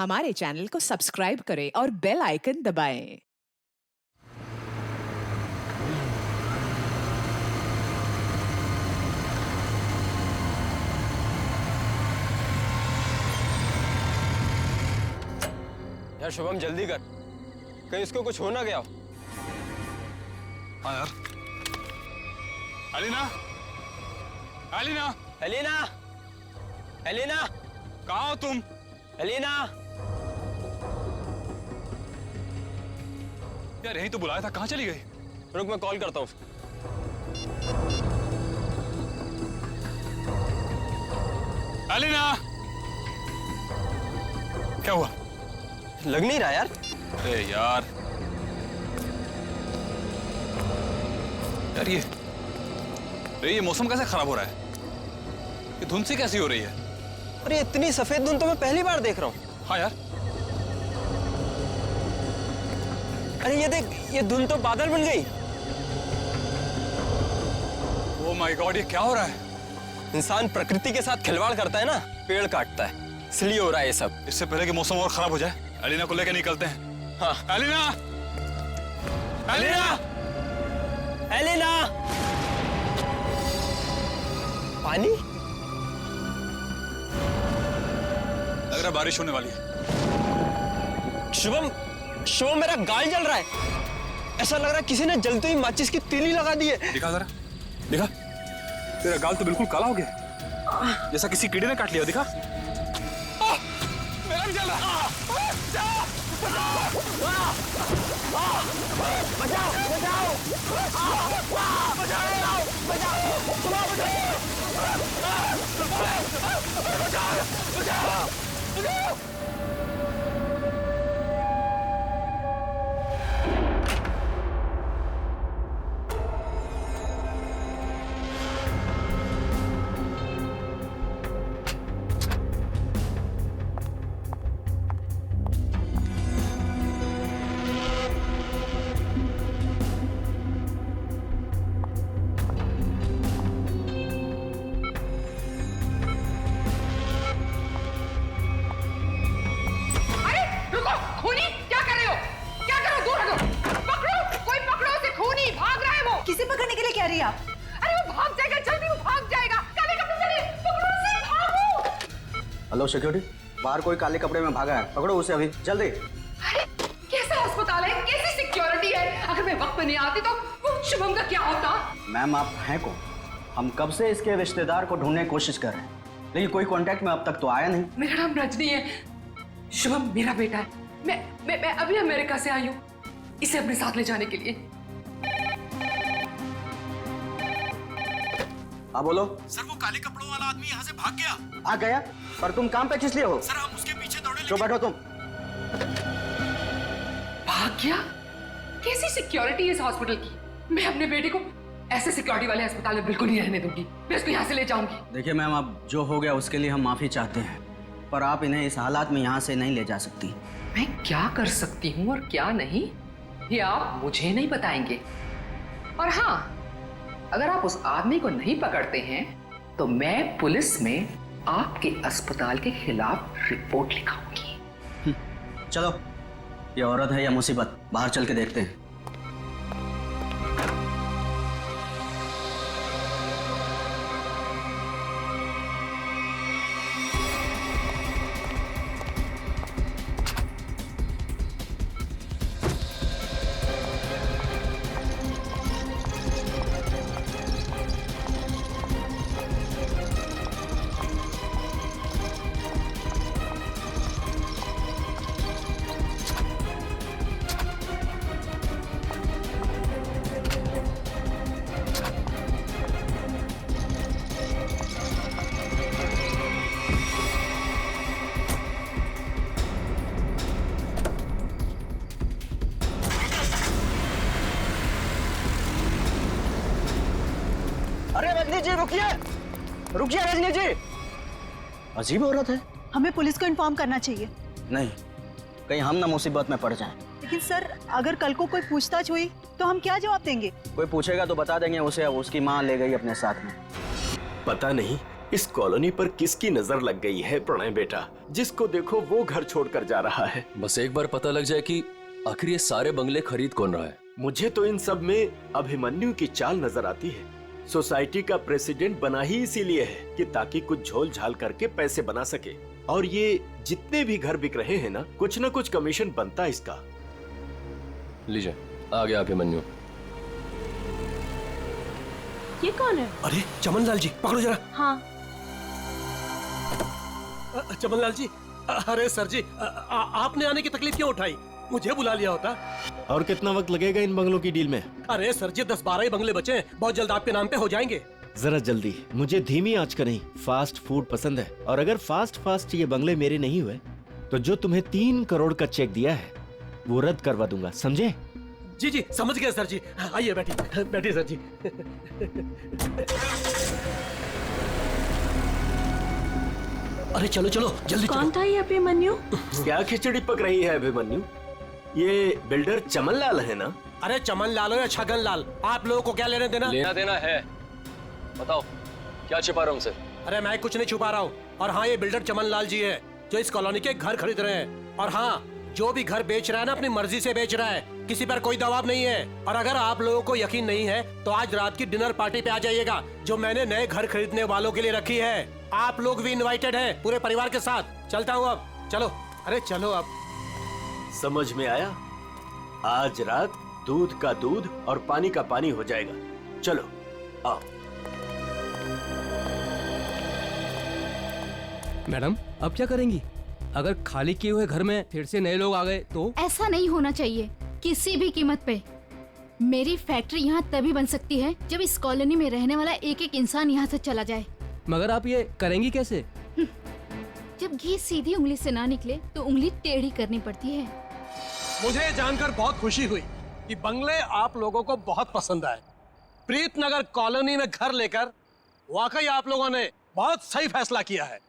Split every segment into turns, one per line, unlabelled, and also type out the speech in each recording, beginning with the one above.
हमारे चैनल को सब्सक्राइब करें और बेल आइकन दबाएं।
यार शुभम जल्दी कर, कहीं इसको कुछ हो ना गया हो।
हाँ यार। एलिना, एलिना,
एलिना, एलिना,
कहाँ हो तुम?
एलिना,
यार यही तो बुलाया था, कहाँ चली गई?
रुक मैं कॉल करता हूँ।
एलिना, क्या हुआ?
लग नहीं रहा यार।
अरे यार, यार ये मौसम कैसे खराब हो रहा है? ये धुंध सी कैसी हो रही है?
अरे इतनी सफेद धुंध तो मैं पहली बार देख रहा हूँ।
हाँ यार।
अरे ये देख, ये धुंध तो बादल बन गई।
ओह माय गॉड, ये क्या हो रहा है?
इंसान प्रकृति के साथ खिलवाड़ करता है ना, पेड़ काटता है, इसलिए हो रहा है ये सब।
इससे पहले कि मौसम और खराब हो जाए, एलिना को लेकर निकलते हैं।
हाँ।
एलिना, एलिना,
एलिना, पानी?
लग रहा है बारिश होने वाली है।
शुभम, शुभम मेरा गाल जल रहा है। ऐसा लग रहा है किसी ने जलते ही माचिस की तीली लगा दी है।
दिखा जरा, दिखा। तेरा गाल तो बिल्कुल काला हो गया, जैसा किसी कीड़े ने काट लिया। दिखा। मेरा भी जल रहा है।
किसे पकड़ने के लिए कह रही है आप?
अरे वो भाग जाएगा, जल्दी वो भाग जाएगा। काले कपड़े पहने, पकड़ो उसे, भागो।
हेलो सिक्योरिटी, बाहर कोई काले कपड़े में भागा है, पकड़ो उसे अभी जल्दी।
अरे कैसा अस्पताल है, कैसी सिक्योरिटी है? अगर मैं वक्त पे नहीं आती तो वो शुभम का क्या होता?
मैम आप हैं कौन? हम कब से इसके रिश्तेदार को ढूंढने की कोशिश कर रहे हैं, लेकिन कोई कांटेक्ट में अब तक तो आया नहीं।
मेरा नाम रजनी है, शुभम मेरा बेटा है। मैं अभी अमेरिका से आई हूँ इसे अपने साथ ले जाने के लिए।
हाँ बोलो।
सर वो काले कपड़ों वाला आदमी यहाँ से भाग गया।
आ गया? पर तुम काम पे किस लिए हो?
सर हम उसके पीछे दौड़े
जो बैठो तुम।
भाग गया? कैसी सिक्योरिटी है इस हॉस्पिटल की? मैं अपने बेटे को ऐसे सिक्योरिटी वाले अस्पताल में बिल्कुल नहीं रहने दूंगी। मैं उसको यहाँ से ले जाऊंगी।
देखिए मैम, अब जो हो गया उसके लिए हम माफी चाहते हैं, पर आप इन्हें इस हालात में यहाँ से नहीं ले जा सकती।
मैं क्या कर सकती हूँ और क्या नहीं, ये आप मुझे नहीं बताएंगे। और हाँ, अगर आप उस आदमी को नहीं पकड़ते हैं तो मैं पुलिस में आपके अस्पताल के खिलाफ रिपोर्ट लिखाऊंगी।
चलो, ये औरत है या मुसीबत, बाहर चल के देखते हैं। अरे रजनी जी रुकिए, रुकिए रजनी जी। अजीब औरत है।
हमें पुलिस को इन्फॉर्म करना चाहिए।
नहीं, कहीं हम ना मुसीबत में पड़ जाएं।
लेकिन सर, अगर कल को कोई पूछताछ हुई तो हम क्या जवाब देंगे?
कोई पूछेगा तो बता देंगे उसे, उसकी माँ ले गई अपने साथ में।
पता नहीं
इस कॉलोनी पर किसकी नजर लग गई है प्रणय बेटा? जिसको देखो वो घर छोड़कर जा रहा है।
बस एक बार पता लग जाए कि आखिर ये सारे बंगले खरीद कौन रहा है।
मुझे तो इन सब में अभिमन्यु की चाल नजर आती है। सोसाइटी का प्रेसिडेंट बना ही इसीलिए है कि ताकि कुछ झोल झाल करके पैसे बना सके। और ये जितने भी घर बिक रहे हैं ना कुछ कमीशन बनता है इसका।
लीजिए आ गया अभिमन्यु।
ये कौन है?
अरे चमन लाल जी, पकड़ो जरा।
हाँ।
चमन लाल जी, अरे सर जी, आपने आने की तकलीफ क्यों उठाई? मुझे बुला लिया होता।
और कितना वक्त लगेगा इन बंगलों की डील में?
अरे सर जी, 10-12 ही बंगले बचे हैं, बहुत जल्द आपके नाम पे हो जाएंगे।
जरा जल्दी, मुझे धीमी आंच का नहीं फास्ट फूड पसंद है। और अगर फास्ट ये बंगले मेरे नहीं हुए तो जो तुम्हें 3 करोड़ का चेक दिया है वो रद्द करवा दूंगा, समझे?
जी जी समझ गया सर जी। आइए बैठिए सर जी। अरे चलो जल्दी।
कौन था ये अभिमन्यु?
क्या खिचड़ी पक रही है अभिमन्यु? ये बिल्डर चमन लाल है ना?
अरे चमन लाल हो या छगन लाल, आप लोगों को क्या लेना देना
है? बताओ क्या छिपा रहा हूँ उनसे?
अरे मैं कुछ नहीं छुपा रहा हूँ। और हाँ, ये बिल्डर चमन लाल जी है जो इस कॉलोनी के घर खरीद रहे हैं। और हाँ, जो भी घर बेच रहा है ना अपनी मर्जी से बेच रहा है, किसी पर कोई दबाव नहीं है। और अगर आप लोगों को यकीन नहीं है तो आज रात की डिनर पार्टी पे आ जाइएगा जो मैंने नए घर खरीदने वालों के लिए रखी है। आप लोग भी इनवाइटेड हैं पूरे परिवार के साथ। चलता हूँ अब, चलो। अरे चलो अब।
समझ में आया? आज रात दूध का दूध और पानी का पानी हो जाएगा। चलो आओ।
मैडम अब क्या करेंगी? अगर खाली किए हुए घर में फिर से नए लोग आ गए तो?
ऐसा नहीं होना चाहिए किसी भी कीमत पे। मेरी फैक्ट्री यहाँ तभी बन सकती है जब इस कॉलोनी में रहने वाला एक एक इंसान यहाँ से चला जाए।
मगर आप ये करेंगी कैसे?
जब घी सीधी उंगली से ना निकले तो उंगली टेढ़ी करनी पड़ती है।
मुझे जानकर बहुत खुशी हुई कि बंगले आप लोगों को बहुत पसंद आए। प्रीतनगर कॉलोनी में घर लेकर वाकई आप लोगों ने बहुत सही फैसला किया है।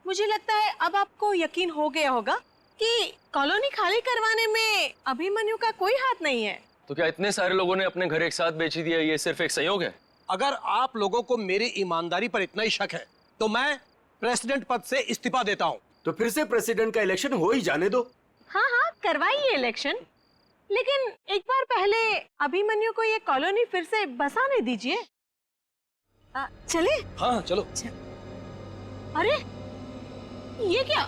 मुझे लगता है अब आपको यकीन हो गया होगा कि कॉलोनी खाली करवाने में अभिमन्यु का कोई हाथ नहीं है।
तो क्या इतने सारे लोगों ने अपने घर एक साथ बेच ही दिया, ये सिर्फ एक संयोग है?
अगर आप लोगों को मेरी ईमानदारी पर इतना ही शक है तो मैं प्रेसिडेंट पद से इस्तीफा देता हूँ।
तो फिर से प्रेसिडेंट का इलेक्शन हो ही जाने दो।
हाँ करवाइए इलेक्शन, लेकिन एक बार पहले अभिमन्यु को ये कॉलोनी फिर से बसाने दीजिए। चले?
हाँ चलो।
अरे ये क्या?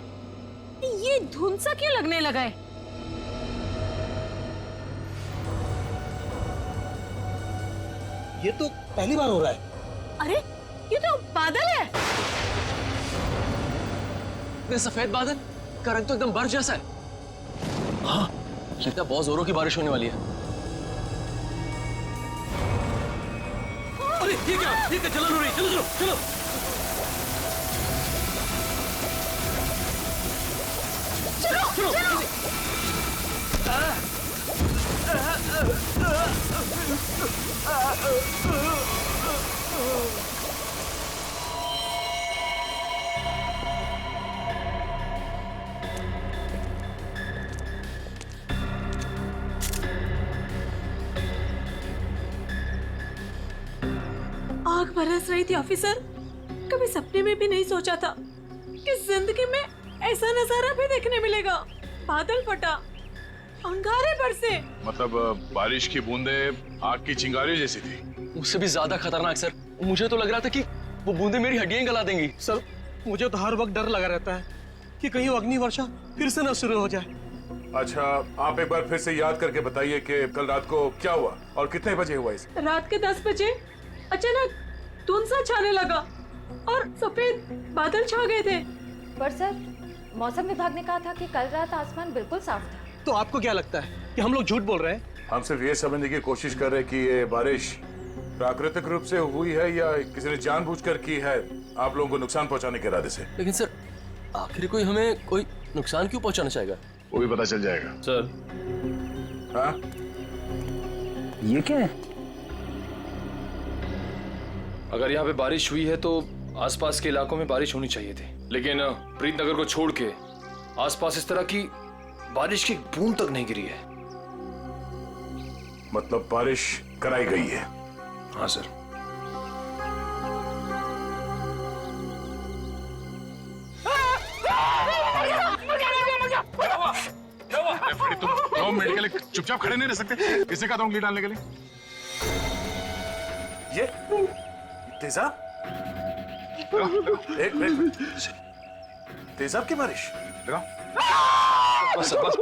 ये धुंध सा क्यों लगने लगा है?
ये तो पहली बार हो रहा है।
अरे ये तो बादल है।
ये सफेद बादल का रंग तो एकदम बर्फ जैसा है। हाँ लगता है बहुत जोरों की बारिश होने वाली है।
अरे ये क्या जलन हो रही है? चलो।
आग बरस रही थी ऑफिसर। कभी सपने में भी नहीं सोचा था कि जिंदगी में ऐसा नजारा भी देखने मिलेगा। बादल फटा, अंगारे बरसे।
मतलब बारिश की बूंदे आग की चिंगारी जैसी थी?
उससे भी ज्यादा खतरनाक सर। मुझे तो लग रहा था कि वो बूंदे मेरी हड्डियां गला देंगी।
सर मुझे तो हर वक्त डर लगा रहता है कि कहीं अग्नि वर्षा फिर से न शुरू हो जाए।
अच्छा आप एक बार फिर से याद करके बताइए कि कल रात को क्या हुआ और कितने बजे हुआ इसे?
रात के 10 बजे अचानक धुंध सा छाने लगा और सफेद बादल छा गए थे।
पर सर मौसम विभाग ने कहा था कि कल रात आसमान बिल्कुल साफ था।
तो आपको क्या लगता है कि हम लोग झूठ बोल रहे हैं?
हम सिर्फ ये समझने की कोशिश कर रहे हैं कि ये बारिश प्राकृतिक रूप से हुई है या किसी ने जानबूझकर की है आप लोगों को नुकसान पहुंचाने के इरादे से।
लेकिन सर आखिर कोई हमें कोई नुकसान क्यों पहुंचाना चाहेगा?
वो भी पता चल जाएगा
सर।
हाँ
ये क्या है?
अगर यहाँ पे बारिश हुई है तो आसपास के इलाकों में बारिश होनी चाहिए थी, लेकिन प्रीतनगर को छोड़ के आसपास इस तरह की बारिश की बूंद तक नहीं गिरी है।
मतलब बारिश कराई गई है?
हाँ सर।
जाओ मेडिकल, चुपचाप खड़े नहीं रह सकते। किसने कहा था उंगली डालने के लिए? ये तेजाब? एक मिनट, तेजाब की बारिश?
बस बस।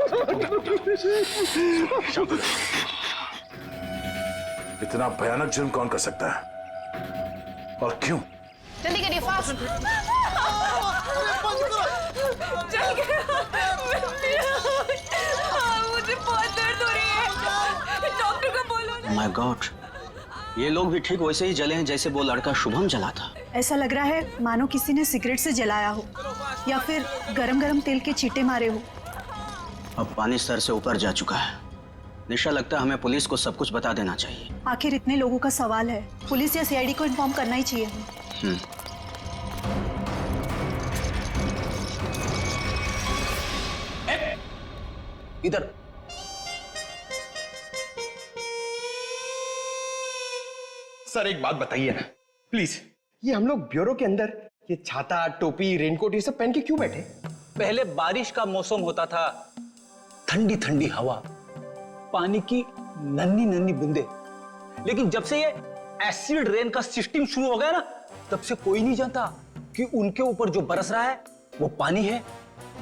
इतना भयानक जुर्म कौन कर सकता है और क्यों?
जल्दी करिए, फास्ट।
मुझे बहुत दर्द हो रही है, डॉक्टर को बोलो ना।
माय गॉड, ये लोग भी ठीक वैसे ही जले हैं जैसे वो लड़का शुभम जला था।
ऐसा लग रहा है मानो किसी ने सिगरेट से जलाया हो या फिर गरम गरम तेल के छींटे मारे हो।
अब पानी सर से ऊपर जा चुका है। निशा, लगता है हमें पुलिस को सब कुछ बता देना चाहिए।
आखिर इतने लोगों का सवाल है, पुलिस या सीआईडी को इन्फॉर्म करना ही चाहिए।
इधर
सर एक बात बताइए ना प्लीज, ये हम लोग ब्यूरो के अंदर ये छाता, टोपी, रेनकोट ये सब पहन के क्यों बैठे?
पहले बारिश का मौसम होता था, ठंडी ठंडी हवा, पानी की नन्ही नन्ही बूंदे। लेकिन जब से ये एसिड रेन का सिस्टम शुरू हो गया ना, तब से कोई नहीं जानता कि उनके ऊपर जो बरस रहा है वो पानी है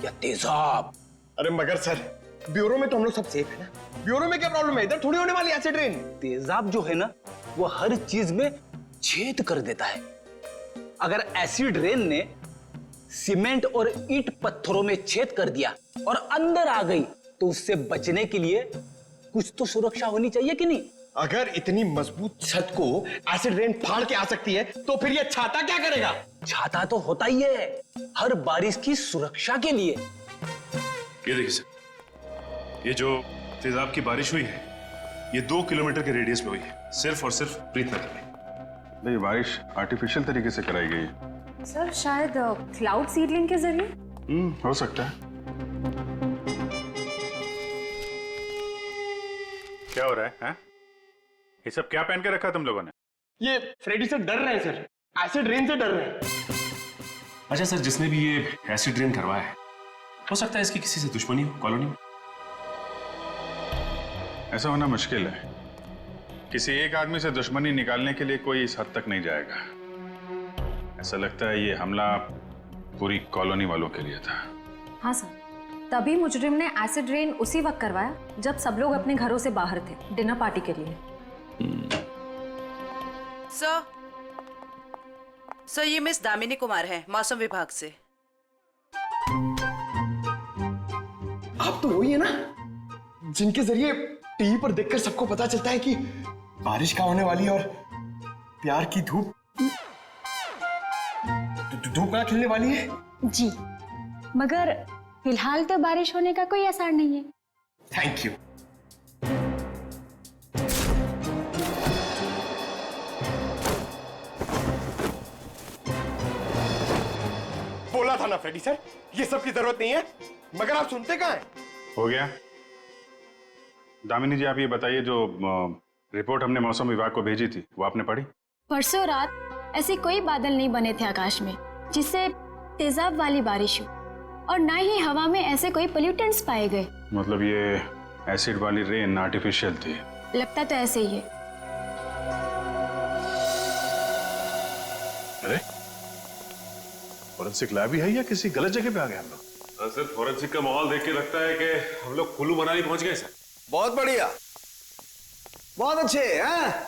या तेजाब।
अरे मगर सर, ब्यूरो में तो हम लोग सब सेफ है ना। ब्यूरो में क्या प्रॉब्लम है? इधर थोड़ी होने वाली एसिड रेन।
तेजाब जो है ना, वो हर चीज में छेद कर देता है। अगर एसिड रेन ने सीमेंट और ईंट पत्थरों में छेद कर दिया और अंदर आ गई, तो उससे बचने के लिए कुछ तो सुरक्षा होनी चाहिए कि नहीं?
अगर इतनी मजबूत छत को एसिड रेन फाड़ के आ सकती है, तो फिर ये छाता क्या करेगा?
छाता तो होता ही है हर बारिश की सुरक्षा के लिए।
ये देखिए सर, ये जो तेजाब की बारिश हुई है, ये 2 किलोमीटर के रेडियस में हुई है, सिर्फ और सिर्फ प्रीतनगर में।
ये बारिश आर्टिफिशियल तरीके से कराई गई है
सर, शायद क्लाउड सीडलिंग के जरिए।
हो सकता है। क्या हो रहा है, हैं? ये सब क्या पहन के रखा तुम लोगों ने?
ये फ्रेडी सर डर रहे हैं सर, एसिड रेन से डर रहे हैं।
अच्छा सर, जिसने भी ये एसिड रेन करवाया है, हो सकता है इसकी किसी से दुश्मनी हो कॉलोनी में।
ऐसा होना मुश्किल है। किसी एक आदमी से दुश्मनी निकालने के लिए कोई इस हद तक नहीं जाएगा। ऐसा लगता है ये हमला पूरी कॉलोनी वालों के लिए था।
हाँ सर, तभी मुजरिम ने एसिड रेन उसी वक्त करवाया जब सब लोग अपने घरों से बाहर थे डिनर पार्टी के लिए।
सर, ये मिस दामिनी कुमार है, मौसम विभाग से।
आप तो वही है ना जिनके जरिए टीवी पर देखकर सबको पता चलता है कि बारिश का होने वाली है और प्यार की धूप कहाँ खिलने वाली है।
जी, मगर फिलहाल तो बारिश होने का कोई असर नहीं है।
Thank you. बोला था ना फ्रेडी सर, ये सब की जरूरत नहीं है, मगर आप सुनते कहाँ हैं?
हो गया। दामिनी जी, आप ये बताइए, जो रिपोर्ट हमने मौसम विभाग को भेजी थी, वो आपने पढ़ी?
परसों रात ऐसे कोई बादल नहीं बने थे आकाश में जिससे तेजाब वाली बारिश हो, और ना ही हवा में ऐसे कोई पोल्यूटेंट्स पाए गए।
मतलब ये एसिड वाली रेन आर्टिफिशियल थी?
लगता तो ऐसे ही है।
अरे, फॉरेंसिक लैब ही है या किसी गलत जगह पे आ गए हम लोग?
सर, फॉरेंसिक का माहौल देख के लगता है कि हम लोग कुल्लू मनाली पहुंच गए सर।
बहुत बढ़िया, बहुत अच्छे हैं।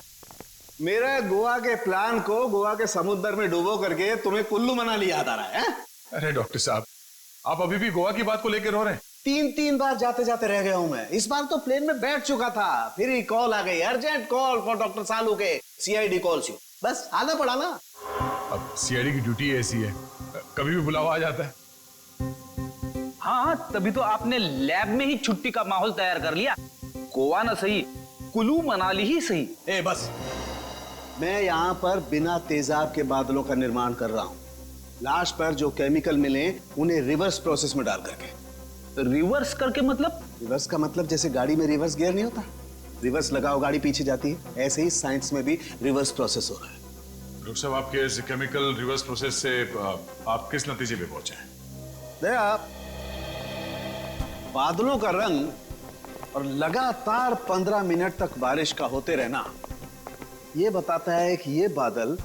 मेरे गोवा के प्लान को गोवा के समुद्र में डुबो करके तुम्हें कुल्लू मनाली याद आ रहा है?
अरे डॉक्टर साहब, आप अभी भी गोवा की बात को लेकर रो रहे हैं?
3 बार जाते जाते रह गया हूं मैं। इस बार तो प्लेन में बैठ चुका था, फिर ही कॉल आ गई, अर्जेंट कॉल फॉर डॉक्टर सालू के सीआईडी कॉल्स यू। बस आना पड़ा ना।
अब सीआईडी की ड्यूटी ऐसी है, कभी भी बुलावा आ जाता है।
हाँ, तभी तो आपने लैब में ही छुट्टी का माहौल तैयार कर लिया। गोवा ना सही, कुल्लू मनाली ही सही।
ए बस, मैं यहाँ पर बिना तेजाब के बादलों का निर्माण कर रहा हूँ। लाश पर जो केमिकल मिले उन्हें रिवर्स प्रोसेस में डाल करके।
रिवर्स करके मतलब?
रिवर्स का मतलब जैसे गाड़ी में रिवर्स गियर नहीं होता, रिवर्स लगाओ गाड़ी पीछे जाती है, ऐसे ही साइंस में भी रिवर्स प्रोसेस हो रहा है।
डॉक्टर साहब, आपके इस केमिकल रिवर्स प्रोसेस से आप किस नतीजे पे पहुंचे हैं?
देखा, बादलों का रंग और लगातार 15 मिनट तक बारिश का होते रहना ये बताता है कि ये बादल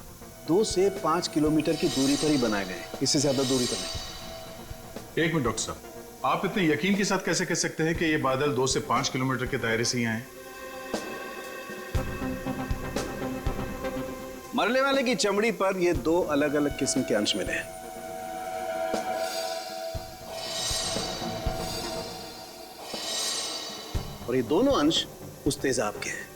2 से 5 किलोमीटर की दूरी पर ही बनाए गए, इससे ज्यादा दूरी पर नहीं।
एक मिनट डॉक्टर साहब, आप इतने यकीन के साथ कैसे कह सकते हैं कि ये बादल 2 से 5 किलोमीटर के दायरे से ही आए?
मरने वाले की चमड़ी पर ये 2 अलग अलग किस्म के अंश मिले हैं। और ये दोनों अंश उस तेजाब के हैं,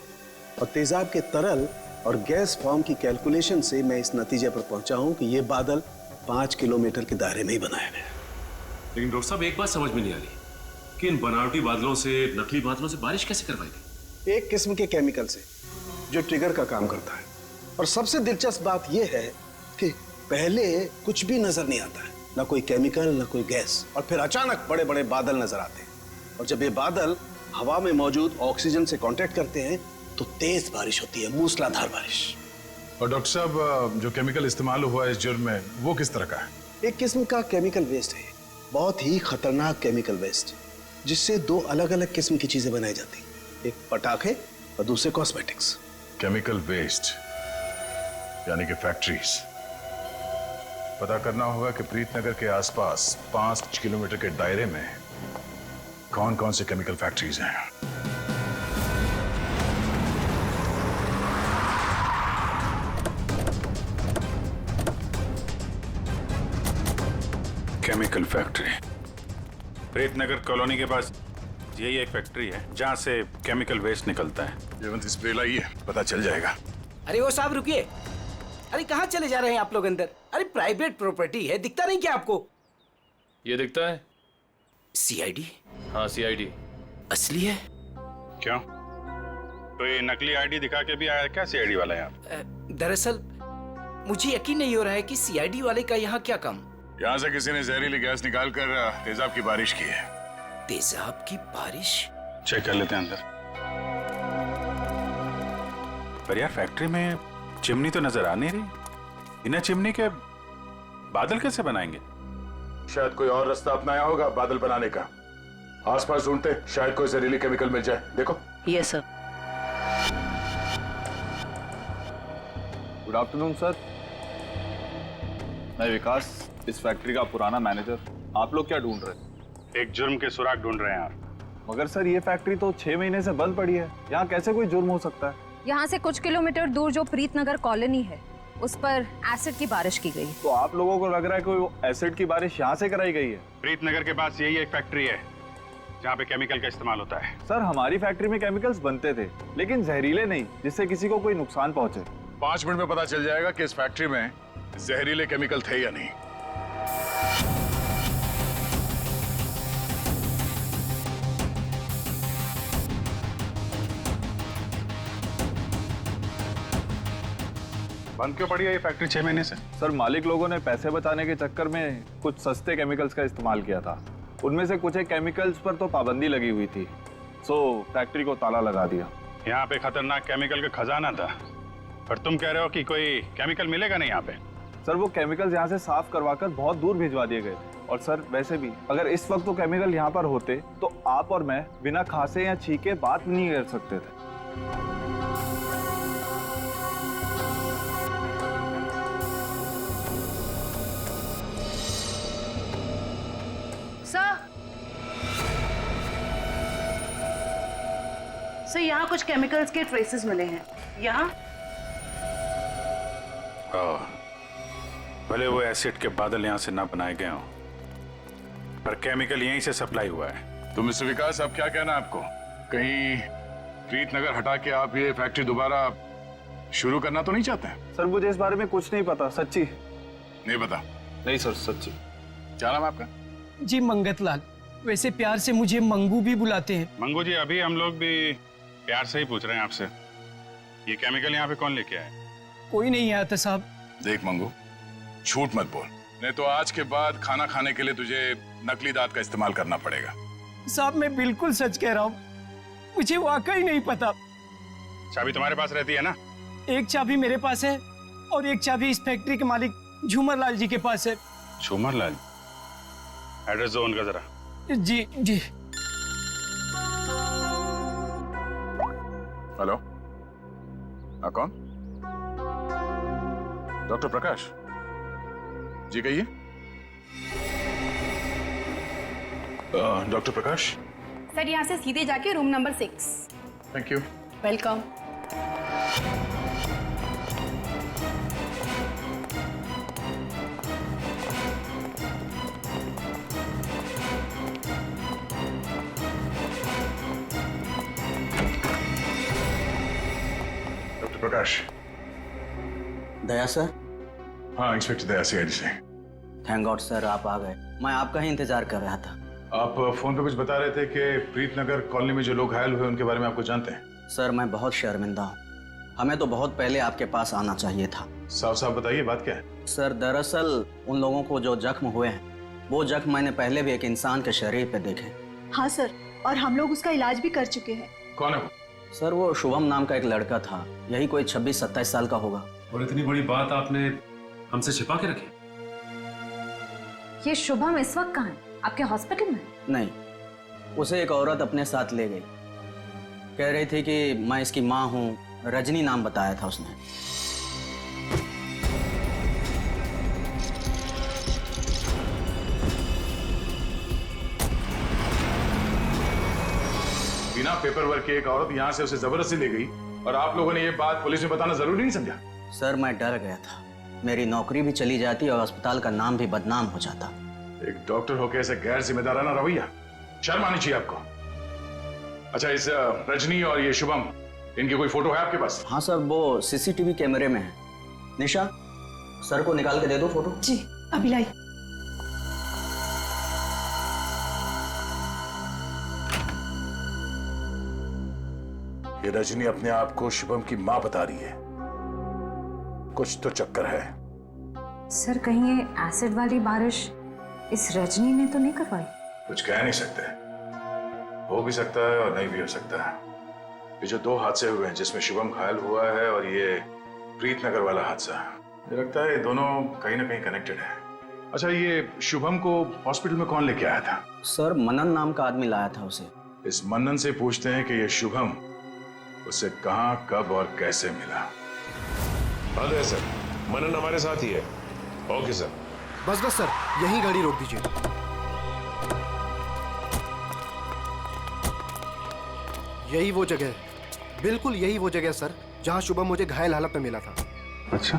और तेजाब के तरल और गैस फॉर्म की कैलकुलेशन से मैं इस नतीजे पर पहुंचा हूं कि ये बादल 5 किलोमीटर के दायरे में ही बनाए गए।
लेकिन डॉक्टर साहब, एक बात समझ में नहीं आ रही कि इन बनावटी बादलों से, नकली बादलों से बारिश कैसे करवाई गई?
एक किस्म के केमिकल से जो ट्रिगर का काम करता है। और सबसे दिलचस्प बात यह है कि पहले कुछ भी नजर नहीं आता है, ना कोई केमिकल ना कोई गैस, और फिर अचानक बड़े बड़े बादल नजर आते हैं। और जब ये बादल हवा में मौजूद ऑक्सीजन से कांटेक्ट करते हैं तो तेज बारिश होती है, मूसलाधार बारिश।
और डॉक्टर साहब, जो केमिकल इस्तेमाल हुआ है इस जुर्म में, वो किस तरह का है?
एक किस्म का केमिकल वेस्ट है, बहुत ही खतरनाक केमिकल वेस्ट, जिससे 2 अलग अलग किस्म की चीजें बनाई जाती, एक पटाखे और दूसरे कॉस्मेटिक्स।
केमिकल वेस्ट यानी कि फैक्ट्रीज। पता करना होगा कि प्रीतनगर के आसपास 5 किलोमीटर के दायरे में कौन कौन से केमिकल फैक्ट्रीज हैं। केमिकल फैक्ट्री प्रीतनगर कॉलोनी के पास यही एक फैक्ट्री है जहां से केमिकल वेस्ट निकलता है। जयवंत स्प्रे लाइए, पता चल जाएगा।
अरे वो साहब रुकिए, अरे कहाँ चले जा रहे हैं आप लोग अंदर? अरे प्राइवेट प्रॉपर्टी है, दिखता नहीं क्या आपको?
ये दिखता है
सीआईडी।
हाँ सीआईडी
असली है।
क्यों, कोई नकली आईडी दिखा के भी आया क्या सीआईडी वाला यहाँ?
दरअसल मुझे यकीन नहीं हो रहा है कि सीआईडी वाले का यहाँ क्या काम।
यहाँ से किसी ने जहरीली गैस निकाल कर तेजाब की बारिश की है।
तेजाब की बारिश?
चेक कर लेते हैं अंदर। पर यार, फैक्ट्री में चिमनी तो नजर आ नहीं रही। बिना चिमनी के बादल कैसे बनाएंगे?
शायद कोई और रास्ता अपनाया होगा बादल बनाने का। आसपास ढूंढते, शायद कोई जहरीली केमिकल मिल जाए। देखो।
Yes sir.
Good afternoon sir, मैं विकास, इस फैक्ट्री का पुराना मैनेजर। आप लोग क्या ढूंढ रहे हैं?
एक जुर्म के सुराग ढूंढ रहे हैं आप।
मगर सर ये फैक्ट्री तो 6 महीने से बंद पड़ी है, यहाँ कैसे कोई जुर्म हो सकता है?
यहाँ से कुछ किलोमीटर दूर जो प्रीतनगर कॉलोनी है उस पर एसिड की बारिश की गई।
तो आप लोगों को लग रहा है कोई एसिड की बारिश यहाँ से कराई गई है?
प्रीतनगर के पास यही एक फैक्ट्री है जहाँ पे केमिकल का इस्तेमाल होता है।
सर हमारी फैक्ट्री में केमिकल्स बनते थे, लेकिन जहरीले नहीं, जिससे किसी को कोई नुकसान पहुंचे।
5 मिनट में पता चल जाएगा कि इस फैक्ट्री में जहरीले केमिकल थे या नहीं।
बंद क्यों पड़ी है ये फैक्ट्री 6 महीने से?
सर मालिक लोगों ने पैसे बचाने के चक्कर में कुछ सस्ते केमिकल्स का इस्तेमाल किया था। उनमें से कुछ एक केमिकल्स पर तो पाबंदी लगी हुई थी, सो फैक्ट्री को ताला लगा दिया।
यहाँ पे खतरनाक केमिकल का खजाना था, पर तुम कह रहे हो कि कोई केमिकल मिलेगा नहीं यहाँ पे?
सर वो केमिकल्स यहाँ से साफ करवाकर बहुत दूर भिजवा दिए गए। और सर वैसे भी अगर इस वक्त वो केमिकल यहाँ पर होते तो आप और मैं बिना खांसे या छींके बात नहीं कर सकते थे।
सर यहाँ कुछ केमिकल्स के ट्रेसेस मिले हैं। यहाँ
भले वो एसिड के बादल यहाँ से ना बनाए गए हों, पर केमिकल यहीं से सप्लाई हुआ है।
तो मिस्टर विकास, अब क्या कहना है आपको? कहीं प्रीतनगर हटा के आप ये फैक्ट्री दोबारा शुरू करना तो नहीं चाहते हैं?
सर मुझे इस बारे में कुछ नहीं पता, सच्ची
नहीं पता।
नहीं सर, सच्ची।
क्या नाम है आपका?
जी मंगत लाल, वैसे प्यार से मुझे मंगू भी बुलाते हैं।
मंगू जी, अभी हम लोग भी प्यार से ही पूछ रहे हैं आपसे, ये केमिकल यहाँ पे कौन लेके आया?
कोई नहीं आया था साहब।
देख मंगू, झूठ मत बोल, नहीं तो आज के बाद खाना खाने के लिए तुझे नकली दांत का इस्तेमाल करना पड़ेगा।
साहब मैं बिल्कुल सच कह रहा हूँ, मुझे वाकई नहीं पता।
चाबी तुम्हारे पास रहती है ना?
एक चाबी मेरे पास है और एक चाबी इस फैक्ट्री के मालिक झूमर लाल जी के पास है।
झूमर लाल? एड्रेस दो उनका जरा।
जी जी।
हेलो, हाँ कौन? डॉक्टर प्रकाश जी, कहिए। डॉक्टर प्रकाश।
सर यहाँ से सीधे जाके room number 6।
Thank you.
Welcome.
Doctor Prakash.
Daya sir.
हाँ, इंस्पेक्टर दया सीआईडी से।
थैंक गॉड सर, आप आ गए। मैं आपका ही इंतजार कर रहा था।
आप फोन पे कुछ बता रहे थे कि प्रीतनगर कॉलोनी में जो लोग घायल हुए उनके बारे में आपको जानते हैं?
सर मैं बहुत शर्मिंदा हूँ। हमें तो बहुत पहले आपके पास आना चाहिए था।
साफ साफ बताइए, बात क्या है?
सर दरअसल उन लोगों को जो जख्म हुए हैं वो जख्म मैंने पहले भी एक इंसान के शरीर पे देखे।
हाँ सर, और हम लोग उसका इलाज भी कर चुके हैं।
कौन है वो?
सर वो शुभम नाम का एक लड़का था, यही कोई 26-27 साल का होगा।
और इतनी बड़ी बात आपने हमसे छिपा के रखी?
ये शुभम इस वक्त कहाँ है? आपके हॉस्पिटल में?
नहीं, उसे एक औरत अपने साथ ले गई। कह रही थी कि मैं इसकी माँ हूँ, रजनी नाम बताया था उसने।
बिना पेपर वर्क के एक औरत यहाँ से उसे जबरदस्ती ले गई और आप लोगों ने ये बात पुलिस में बताना जरूरी नहीं समझा?
सर मैं डर गया था, मेरी नौकरी भी चली जाती और अस्पताल का नाम भी बदनाम हो जाता।
एक डॉक्टर होकर ऐसे गैर जिम्मेदाराना रवैया, शर्म आनी चाहिए आपको। अच्छा, इस रजनी और ये शुभम, इनकी कोई फोटो है आपके पास?
हाँ सर, वो सीसीटीवी कैमरे में है। निशा, सर को निकाल के दे दो फोटो।
जी अभी लाई।
ये रजनी अपने आप को शुभम की मां बता रही है। कुछ तो चक्कर है।
सर कहीं ये एसिड वाली बारिश इस रजनी ने तो नहीं करवाई?
कुछ कह नहीं सकते, हो भी सकता है और नहीं भी हो सकता है। ये जो दो हादसे हुए हैं जिसमें शुभम घायल हुआ है और ये प्रीतनगर वाला हादसा, मुझे लगता है ये दोनों कहीं ना कहीं कनेक्टेड है। अच्छा, ये शुभम को हॉस्पिटल में कौन लेके आया था?
सर मनन नाम का आदमी लाया था उसे।
इस मनन से पूछते हैं कि ये शुभम उसे कहाँ, कब और कैसे मिला।
हाँ दया सर, मनन हमारे साथ ही है। Okay sir.
बस बस सर, यही गाड़ी रोक दीजिए। यही वो जगह है, बिल्कुल यही वो जगह सर जहां शुभम मुझे घायल हालत में मिला था।
अच्छा,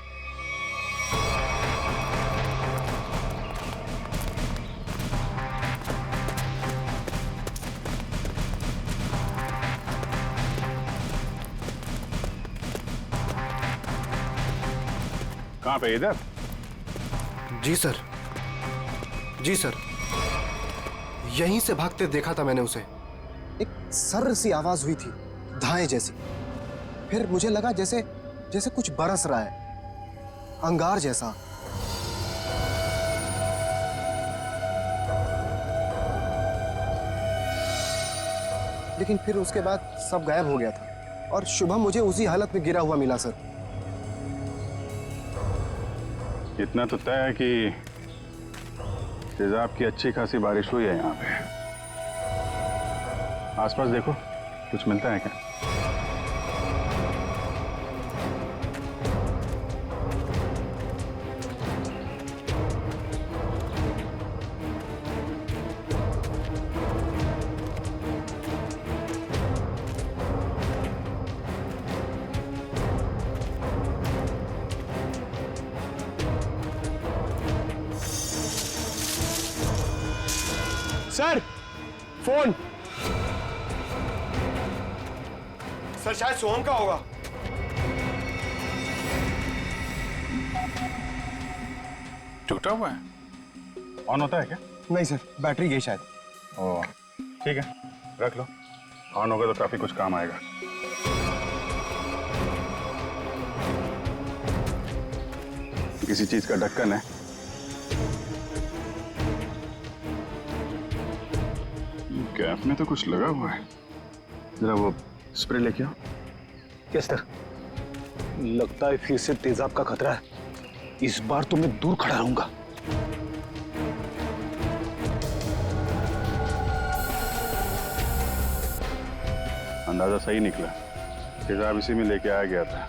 कहाँ पे? इधर?
जी सर, जी सर, यहीं से भागते देखा था मैंने उसे।
एक सर्र सी आवाज हुई थी, धाए जैसी। फिर मुझे लगा जैसे जैसे कुछ बरस रहा है, अंगार जैसा। लेकिन फिर उसके बाद सब गायब हो गया था और शुभम मुझे उसी हालत में गिरा हुआ मिला सर।
इतना तो तय है कि तेजाब की अच्छी खासी बारिश हुई है यहाँ पे। आसपास देखो, कुछ मिलता है क्या?
Sir phone. सर शायद सोहम का होगा।
टूटा हुआ है? ऑन होता है क्या?
नहीं सर, बैटरी गई शायद।
ओह ठीक है, रख लो। ऑन होगा तो काफी कुछ काम आएगा। किसी चीज का ढक्कन है। कैप में तो कुछ लगा हुआ है। जरा वो स्प्रे लेके आओ।
Yes sir. लगता है फिर से तेजाब का खतरा है। इस बार तो मैं दूर खड़ा रहूंगा।
अंदाजा सही निकला। तेजाब इसी में लेके आया गया था।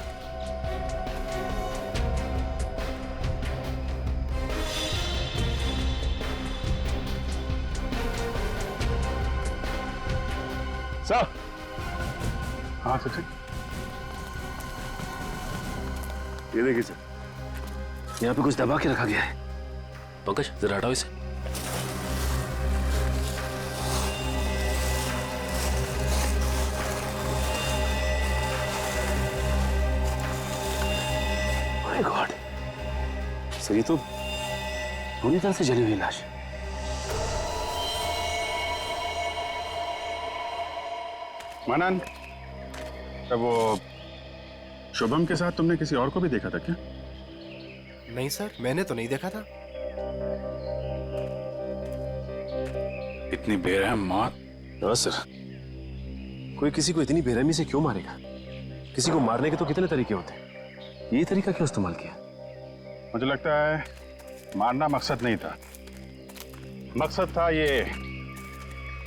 सर। हाँ सचिन, ये देखिए सर,
यहाँ पे कुछ दबा के रखा गया है। पंकज जरा हटाओ इसे। माय गॉड, सर ये तो पूरी तरह से जली हुई लाश है।
मानन, तब वो शुभम के साथ तुमने किसी और को भी देखा था क्या?
नहीं सर, मैंने तो नहीं देखा था।
इतनी बेरहम मौत?
हाँ सर, कोई किसी को इतनी बेरहमी से क्यों मारेगा? किसी को मारने के तो कितने तरीके होते हैं, ये तरीका क्यों इस्तेमाल किया?
मुझे लगता है मारना मकसद नहीं था, मकसद था ये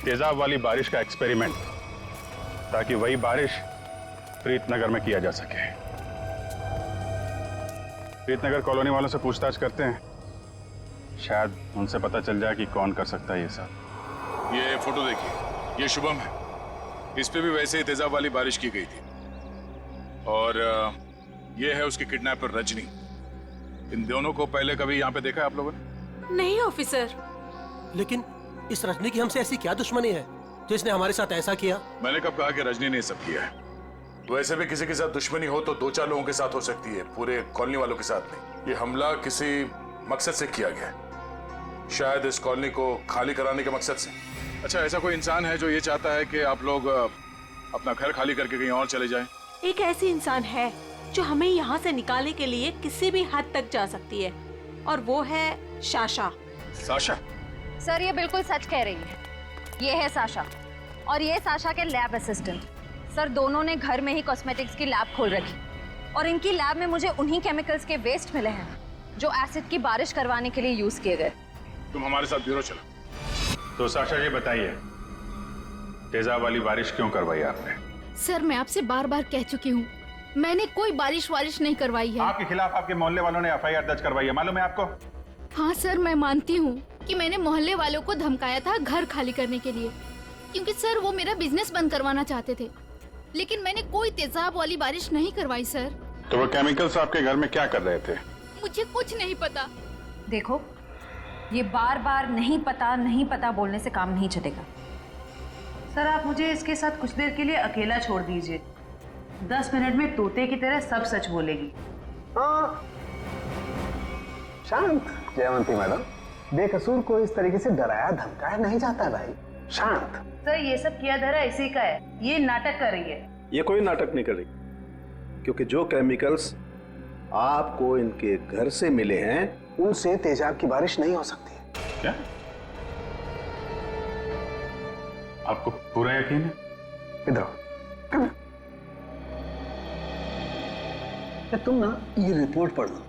तेजाब वाली बारिश का एक्सपेरिमेंट, ताकि वही बारिश प्रीतनगर में किया जा सके। प्रीतनगर कॉलोनी वालों से पूछताछ करते हैं, शायद उनसे पता चल जाए कि कौन कर सकता है ये सब।
ये फोटो देखिए, ये शुभम है, इस पे भी वैसे ही तेजाब वाली बारिश की गई थी। और ये है उसकी किडनैपर रजनी। इन दोनों को पहले कभी यहाँ पे देखा है आप लोगों ने?
नहीं ऑफिसर।
लेकिन इस रजनी की हमसे ऐसी क्या दुश्मनी है जो इसने हमारे साथ ऐसा किया?
मैंने कब कहा कि रजनी ने सब किया है? वैसे भी किसी के साथ दुश्मनी हो तो 2-4 लोगों के साथ हो सकती है, पूरे कॉलोनी वालों के साथ नहीं। ये हमला किसी मकसद से किया गया है, शायद इस कॉलोनी को खाली कराने के मकसद से। अच्छा, ऐसा कोई इंसान है जो ये चाहता है कि आप लोग अपना घर खाली करके कहीं और चले जाएं?
एक ऐसी इंसान है जो हमें यहाँ से निकालने के लिए किसी भी हद तक जा सकती है, और वो है साशा।
साशा?
सर ये बिल्कुल सच कह रही है, ये है साशा, और ये साशा के लैब असिस्टेंट। सर दोनों ने घर में ही कॉस्मेटिक्स की लैब खोल रखी, और इनकी लैब में मुझे उन्हीं केमिकल्स के वेस्ट मिले हैं जो एसिड की बारिश करवाने के लिए यूज किए गए।
तुम हमारे साथ ब्यूरो चलो।
तो साशा जी बताइए, तेजाब वाली बारिश क्यों करवाई आपने?
सर मैं आपसे बार बार कह चुकी हूँ, मैंने कोई बारिश नहीं करवाई है।
आपके खिलाफ आपके मोहल्ले वालों ने एफआईआर दर्ज करवाई है, मालूम है आपको?
हाँ सर, मैं मानती हूँ कि मैंने मोहल्ले वालों को धमकाया था घर खाली करने के लिए, क्योंकि सर वो मेरा बिजनेस बंद करवाना चाहते थे, लेकिन मैंने कोई तेजाब वाली बारिश नहीं करवाई सर।
तो वो केमिकल्स आपके घर में क्या कर रहे थे?
मुझे कुछ नहीं पता।
देखो, ये बार बार नहीं पता बोलने से काम नहीं चलेगा।
सर आप मुझे इसके साथ कुछ देर के लिए अकेला छोड़ दीजिए, 10 मिनट में तोते की तरह सब सच बोलेगी।
शांत जयवंती मैडम, बेकसूर को इस तरीके से डराया धमकाया नहीं जाता भाई, शांत।
सर ये सब किया धरा इसी का है, ये नाटक कर रही है।
ये कोई नाटक नहीं कर रही, क्योंकि जो केमिकल्स आपको इनके घर से मिले हैं उनसे तेजाब की बारिश नहीं हो सकती।
क्या आपको पूरा यकीन है?
इधर तुम ना ये रिपोर्ट पढ़ लो,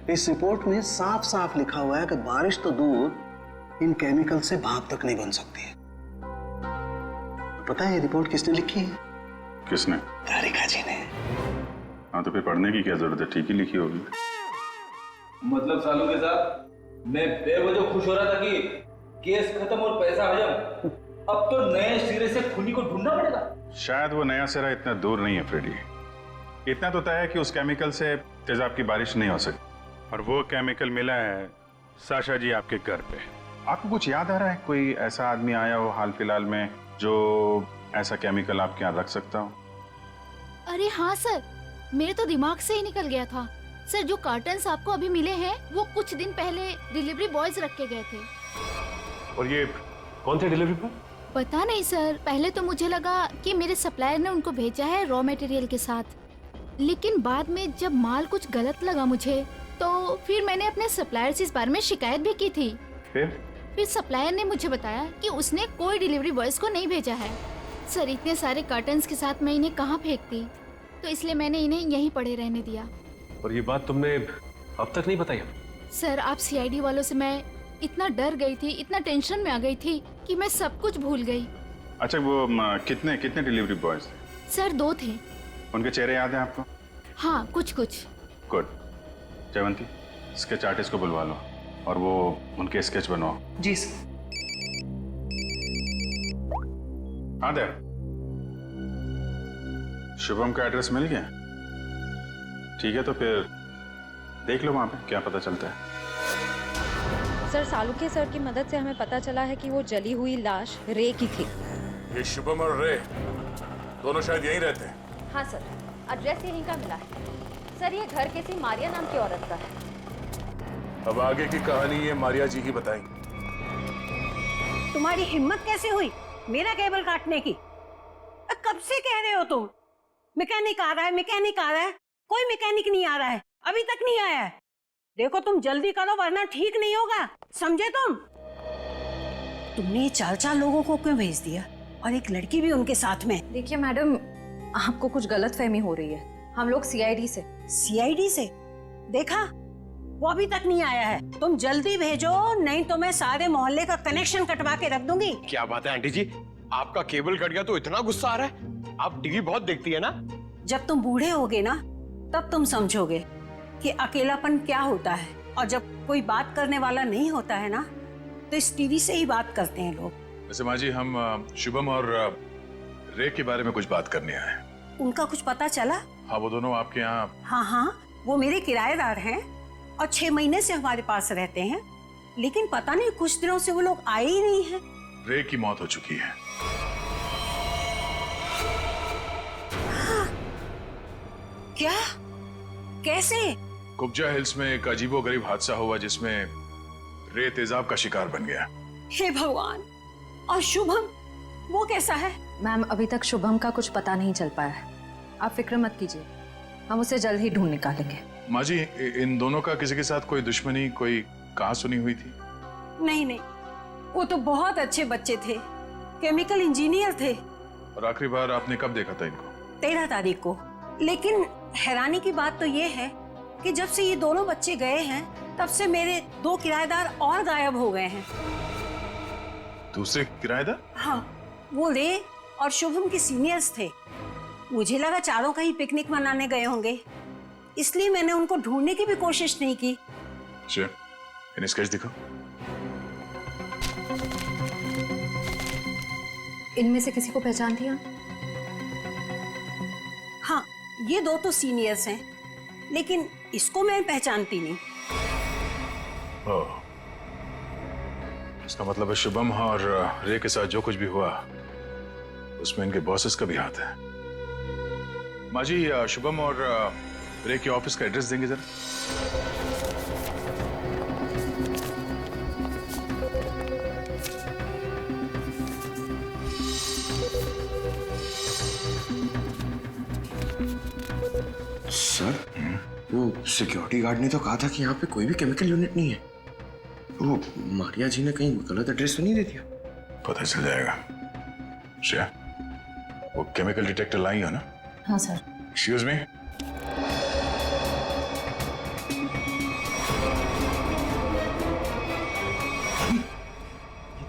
इस रिपोर्ट में साफ साफ लिखा हुआ है कि बारिश तो दूर, इन केमिकल से भाप तक नहीं बन सकती है। पता है ये रिपोर्ट किसने लिखी है?
किसने?
तारिका जी ने।
हाँ तो फिर पढ़ने की क्या जरूरत है, ठीक ही लिखी होगी।
मतलब सालों के साथ मैं बेवजह खुश हो रहा था कि केस खत्म और पैसा हजम, अब तो नए सिरे से खूनी को ढूंढना पड़ेगा।
शायद वो नया सिरा इतना दूर नहीं है फ्रेडी, इतना तो तय है कि उस केमिकल से तेजाब की बारिश नहीं हो सकती, और वो केमिकल मिला है साशा जी आपके घर पे। आपको कुछ याद आ रहा है, कोई ऐसा आदमी आया हो हाल फिलहाल में जो ऐसा केमिकल आपके यहाँ रख सकता हो?
अरे हाँ सर, मेरे तो दिमाग से ही निकल गया था। सर जो कार्टन्स आपको अभी मिले हैं वो कुछ दिन पहले डिलीवरी बॉयज रख के गए थे।
और ये कौन थे डिलीवरी बॉय?
पता नहीं सर, पहले तो मुझे लगा कि मेरे सप्लायर ने उनको भेजा है रॉ मटेरियल के साथ, लेकिन बाद में जब माल कुछ गलत लगा मुझे, तो फिर मैंने अपने सप्लायर से इस बारे में शिकायत भी की थी। फिर सप्लायर ने मुझे बताया कि उसने कोई डिलीवरी बॉयज को नहीं भेजा है। सर इतने सारे कार्टन्स के साथ मैं इन्हें कहाँ फेंकती, तो इसलिए मैंने इन्हें यहीं पड़े रहने दिया।
और ये बात तुमने अब तक नहीं बताई?
सर आप सीआईडी वालों से मैं इतना डर गई थी, इतना टेंशन में आ गई थी कि मैं सब कुछ भूल गई।
अच्छा वो कितने डिलीवरी बॉयज थे?
सर 2 थे।
उनके चेहरे याद हैं आपको?
हाँ, कुछ कुछ।
गुड। जयवंती, स्केच आर्टिस्ट को बुलवा लो और वो उनके स्केच बनवाओ।
जी सर।
हाँ देव, शुभम का एड्रेस मिल गया? ठीक है, तो फिर देख लो वहां पे क्या पता चलता है।
सर, सालुके सर की मदद से हमें पता चला है कि वो जली हुई लाश रे की थी।
ये शुभम और रे दोनों शायद यहीं रहते हैं।
हाँ सर, एड्रेस यहीं का मिला है। सर, ये घर किसी मारिया नाम की औरत का है।
अब आगे की कहानी ये मारिया जी ही बताएंगी।
तुम्हारी हिम्मत कैसे हुई मेरा केबल काटने की? कब से कह रहे हो तुम? मैकेनिक आ रहा है, मैकेनिक आ रहा है। कोई मैकेनिक नहीं आ रहा है, अभी तक नहीं आया है। देखो तुम जल्दी करो वरना ठीक नहीं होगा, समझे तुम? तुमने 4 लोगों को क्यों भेज दिया और एक लड़की भी उनके साथ में?
देखिए मैडम, आपको कुछ गलतफहमी हो रही है। हम लोग सीआईडी से।
सीआईडी से? देखा, वो अभी तक नहीं आया है। तुम जल्दी भेजो, नहीं तो मैं सारे मोहल्ले का कनेक्शन कटवा के रख दूंगी।
क्या बात है आंटी जी, आपका केबल कट गया तो इतना गुस्सा आ रहा है? आप टीवी बहुत देखती है ना?
जब तुम बूढ़े होगे ना तब तुम समझोगे कि अकेलापन क्या होता है। और जब कोई बात करने वाला नहीं होता है ना तो इस टीवी से ही बात करते हैं लोग।
वैसे माँ जी, हम शुभम और रे के बारे में कुछ बात करने आए हैं।
उनका कुछ पता चला?
हाँ, वो दोनों आपके यहाँ।
हाँ, वो मेरे किराएदार हैं और 6 महीने से हमारे पास रहते हैं, लेकिन पता नहीं कुछ दिनों से वो लोग आए ही नहीं हैं।
रे की मौत हो चुकी है।
हाँ। क्या? कैसे?
कुब्जा हिल्स में एक अजीबोगरीब हादसा हुआ जिसमें रे तेजाब का शिकार बन गया।
हे भगवान! और शुभम, वो कैसा है?
मैम, अभी तक शुभम का कुछ पता नहीं चल पाया है। आप फिक्र मत कीजिए, हम उसे जल्द ही ढूंढ निकालेंगे।
माँ जी, इन दोनों का किसी के साथ कोई दुश्मनी, कोई कहां सुनी हुई थी?
नहीं, वो तो बहुत अच्छे बच्चे थे, केमिकल इंजीनियर थे।
और आखिरी बार आपने कब देखा था इनको?
13 तारीख को। लेकिन हैरानी की बात तो ये है कि जब से ये दोनों बच्चे गए हैं तब से मेरे 2 किराएदार और गायब हो गए हैं।
दूसरे किराएदार?
हाँ, वो रे और शुभम के सीनियर्स थे। मुझे लगा चारों कहीं पिकनिक मनाने गए होंगे, इसलिए मैंने उनको ढूंढने की भी कोशिश नहीं की।
अच्छा, इन स्केच दिखो।
इनमें से किसी को पहचान दिया?
हाँ, ये 2 तो सीनियर्स हैं, लेकिन इसको मैं पहचानती नहीं।
ओह, इसका मतलब है शुभम और रे के साथ जो कुछ भी हुआ उसमें इनके बॉसेस का भी हाथ है। माँ जी, शुभम और रे के ऑफिस का एड्रेस देंगे जरा?
सर, वो सिक्योरिटी गार्ड ने तो कहा था कि यहाँ पे कोई भी केमिकल यूनिट नहीं है। वो मारिया जी ने कहीं गलत एड्रेस तो नहीं दे दिया?
पता चल जाएगा। श्रेया, वो केमिकल डिटेक्टर लाई हो ना?
हाँ सर।
Excuse me.
ये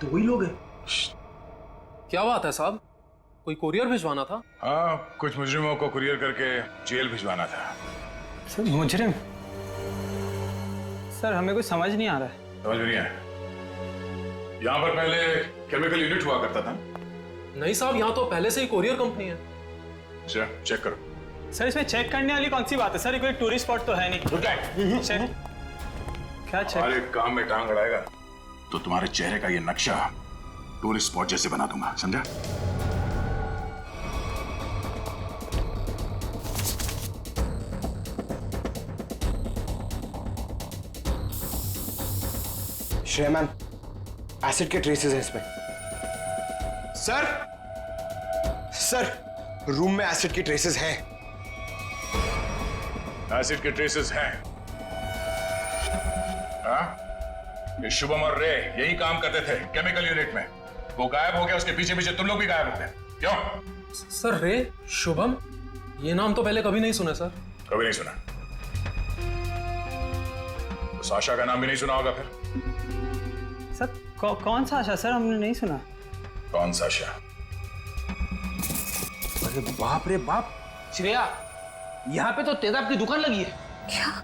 तो वही लोग हैं।
क्या बात है साहब, कोई कुरियर भिजवाना था?
हाँ, कुछ मुजरिमों को कुरियर करके जेल भिजवाना था।
सर, मुजरिम? सर, हमें कुछ समझ नहीं आ रहा है।
समझ में नहीं आया? यहाँ पर पहले केमिकल यूनिट हुआ करता था?
नहीं साहब, यहाँ तो पहले से ही कुरियर कंपनी है।
अच्छा, चेक करो।
सर, इसमें चेक करने वाली कौन सी बात है? सर, ये कोई टूरिस्ट स्पॉट तो है नहीं। चेक? क्या चेक?
हमारे काम में टांग अड़ाएगा तो तुम्हारे चेहरे का ये नक्शा टूरिस्ट स्पॉट जैसे बना दूंगा, समझा?
श्रेया मैम, एसिड के ट्रेसेस हैं इसमें। सर, रूम में एसिड के ट्रेसेस हैं।
एसिड के ट्रेसेस हैं? हाँ? ये शुभम और रे यही काम करते थे केमिकल यूनिट में। वो गायब हो गया, उसके पीछे पीछे तुम लोग भी गायब हो गए। क्यों?
सर, रे, शुभम, ये नाम तो पहले कभी नहीं सुना सर।
कभी नहीं सुना? तो साशा का नाम भी नहीं सुना होगा फिर?
सर, कौन सा आशा? सर, हमने नहीं सुना।
कौन साशा?
अरे बाप रे बाप,
श्रेया, यहाँ पे तो तेजाब की दुकान लगी है।
क्या?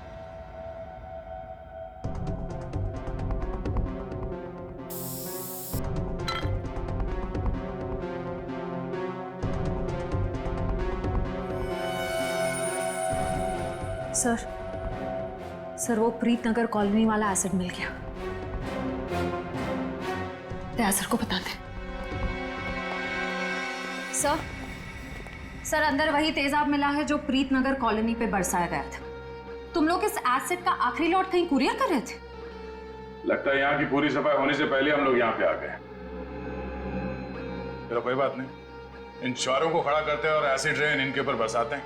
सर वो प्रीत नगर कॉलोनी वाला एसिड मिल गया। दया सर को बताते। सर अंदर वही तेजाब मिला है जो प्रीत नगर कॉलोनी पे बरसाया गया था। तुम लोग इस एसिड का आखिरी लॉट कहीं कुरियर कर रहे थे?
लगता है यहाँ की पूरी सफाई होने से पहले हम लोग यहाँ पे आ गए। चलो कोई बात नहीं, इन चारों को खड़ा करते हैं और एसिड रेन इनके ऊपर बरसाते हैं,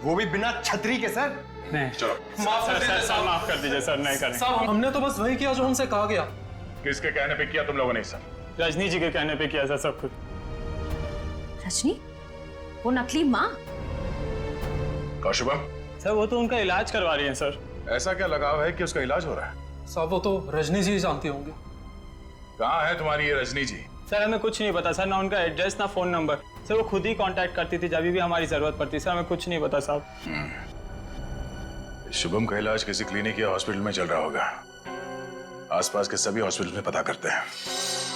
वो भी बिना छतरी के। सर
नहीं,
चलो
माफ कर दीजिए सर, नहीं करें।
साहब हमने तो बस वही किया जो हमसे कहा गया।
किसके कहने पे किया तुम लोगों ने? सर
रजनी जी के कहने पे किया सर सब कुछ।
रजनी? वो नकली माँ?
कौशुभम?
सर वो तो उनका इलाज करवा रही हैं सर।
ऐसा क्या लगाव है कि उसका इलाज हो रहा है?
साहब वो तो रजनी जी जानती होंगी।
कहाँ है तुम्हारी ये रजनी जी?
सर हमें कुछ नहीं पता सर, ना उनका एड्रेस ना फोन नंबर। सर वो खुद ही कांटेक्ट करती थी जब भी हमारी जरूरत पड़ती। सर हमें कुछ नहीं पता साहब।
शुभम का इलाज किसी क्लिनिक या हॉस्पिटल में चल रहा होगा। आसपास के सभी हॉस्पिटल में पता करते हैं।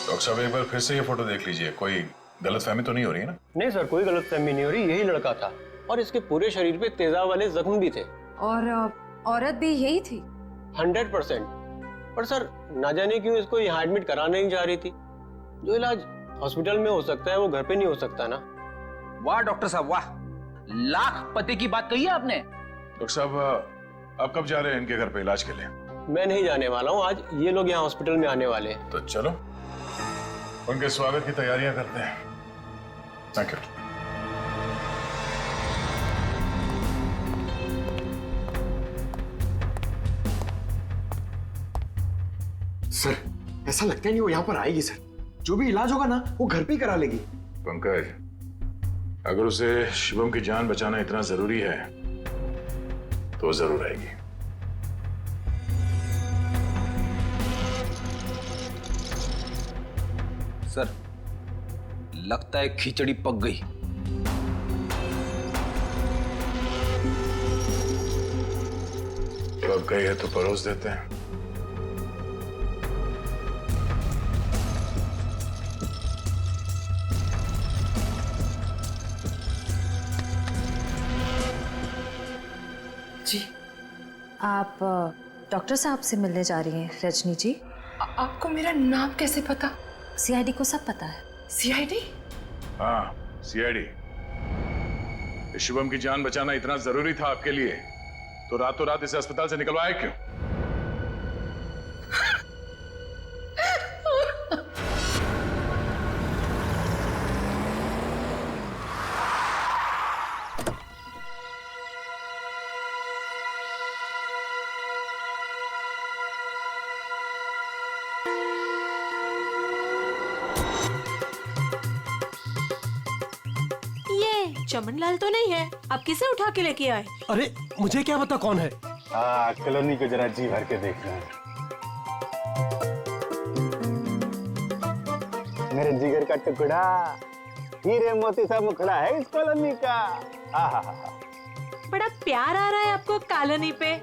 डॉक्टर साहब एक बार फिर से ये फोटो देख लीजिए, कोई गलतफहमी तो नहीं हो रही है ना?
नहीं सर, कोई गलतफहमी नहीं हो रही, यही लड़का था और इसके पूरे शरीर पे तेजाब वाले जख्म भी थे।
और औरत भी यही थी?
100%। पर सर ना जाने क्यों इसको यहाँ एडमिट कराने नहीं जा रही थी। जो इलाज हॉस्पिटल में हो सकता है वो घर पे नहीं हो सकता ना।
वाह डॉक्टर साहब वाह, लाख पते की बात कही है आपने।
डॉक्टर साहब आप कब जा रहे हैं इनके घर पे इलाज के लिए?
मैं नहीं जाने वाला हूँ, आज ये लोग यहाँ हॉस्पिटल में आने वाले हैं।
तो चलो उनके स्वागत की तैयारियां करते हैं। Thank you.
सर ऐसा लगता है नहीं वो यहाँ पर आएगी सर। जो भी इलाज होगा ना वो घर पे ही करा लेगी।
पंकज, अगर उसे शुभम की जान बचाना इतना जरूरी है तो वो जरूर आएगी।
सर लगता है खिचड़ी पक गई।
पक गई है तो परोस देते हैं।
जी आप डॉक्टर साहब से मिलने जा रही हैं रजनी जी?
आपको मेरा नाम कैसे पता?
सीआईडी को सब पता है।
सीआईडी?
हाँ सीआईडी। शुभम की जान बचाना इतना जरूरी था आपके लिए तो रातों रात इसे अस्पताल से निकलवाया क्यों?
चमनलाल तो नहीं है, आप किसे उठा के लेके आए?
अरे मुझे क्या पता कौन है।
कॉलोनी को जरा जी भर के देख रहे हैं। मेरे जिगर का टुकड़ा, हीरे मोती सा मुखड़ा है इस कॉलोनी का।
बड़ा प्यार आ रहा है आपको कॉलोनी पे।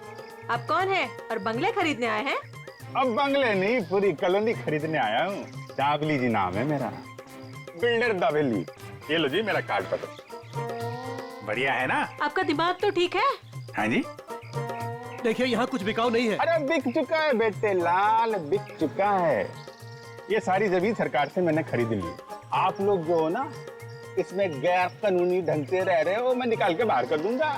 आप कौन है और बंगले खरीदने आए हैं?
अब बंगले नहीं, पूरी कॉलोनी खरीदने आया हूँ। दाबली जी नाम है मेरा, बिल्डर दाबली। ये लो जी मेरा कार्ड पकड़ो। बढ़िया है ना?
आपका दिमाग तो ठीक है?
हाँ जी।
देखिए यहाँ कुछ बिकाऊ नहीं है।
अरे बिक चुका है बेटे लाल, बिक चुका है। ये सारी जमीन सरकार से मैंने खरीद ली। आप लोग जो हो ना इसमें गैर कानूनी ढंग से रह रहे हो, मैं निकाल के बाहर कर दूंगा।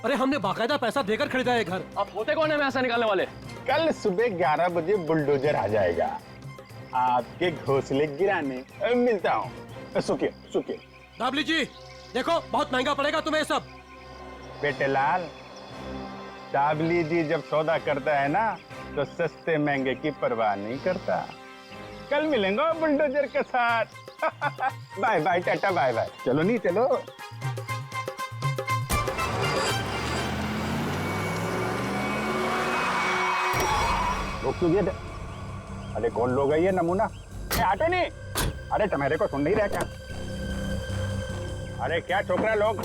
अरे हमने बाकायदा पैसा देकर खरीदा है घर।
आप होते कौन है पैसा निकालने वाले?
कल सुबह 11 बजे बुलडोजर आ जाएगा आपके घोंसले गिराने। मिलता हूँ। सुखिए सुखिए।
दाबली जी देखो बहुत महंगा पड़ेगा तुम्हें सब।
बेटे लाल, दाबली जी जब सौदा करता है ना तो सस्ते महंगे की परवाह नहीं करता। कल मिलेंगे बुलडोजर के साथ। बाय बाय टाटा बाय बाय। चलो नहीं चलो। अरे कौन लोग है ये नमूना? आटे नहीं। अरे तुम्हारे को सुन नहीं रहा क्या? अरे क्या छोकरा लोग,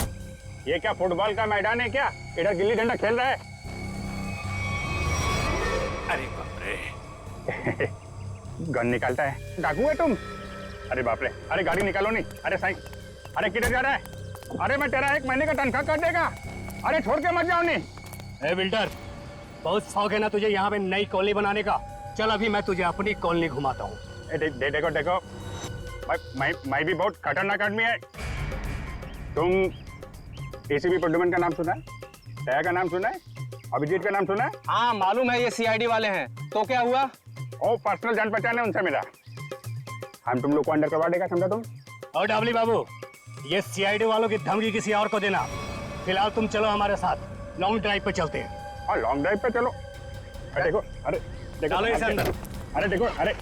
ये क्या फुटबॉल का मैदान है क्या? इधर गिल्ली डंडा खेल रहा है। अरे बाप रे गन निकालता है, डाकू है तुम? अरे बाप रे, अरे गाड़ी निकालो नहीं। अरे साईं, अरे किधर जा रहा है? अरे मैं तेरा 1 महीने का तनख्वाह काट देगा। अरे छोड़ के मत जाओ नहीं।
ए बिल्डर, बहुत शौक है ना तुझे यहाँ पे नई कॉलोनी बनाने का? चल अभी मैं तुझे अपनी कॉलोनी घुमाता हूँ।
देखो देखो, मैं भी बहुत खतरनाक आदमी है। तुम एसीपी प्रद्युमन का नाम सुना है? दया का नाम सुना है? अभिजीत का नाम सुना है?
हाँ मालूम है, ये सीआईडी वाले हैं। तो क्या हुआ?
ओ पर्सनल जान पहचान है उनसे मिला। हम तुम लोग को अंडर करवा देगा, समझा तुम?
और डाबली बाबू, ये सीआईडी वालों की धमकी किसी और को देना। फिलहाल तुम चलो हमारे साथ, लॉन्ग ड्राइव पे चलते हैं।
हाँ लॉन्ग ड्राइव पे चलो। अरे देखो, अरे देखो,
डालो इसे अंदर।
अरे देखो, अरे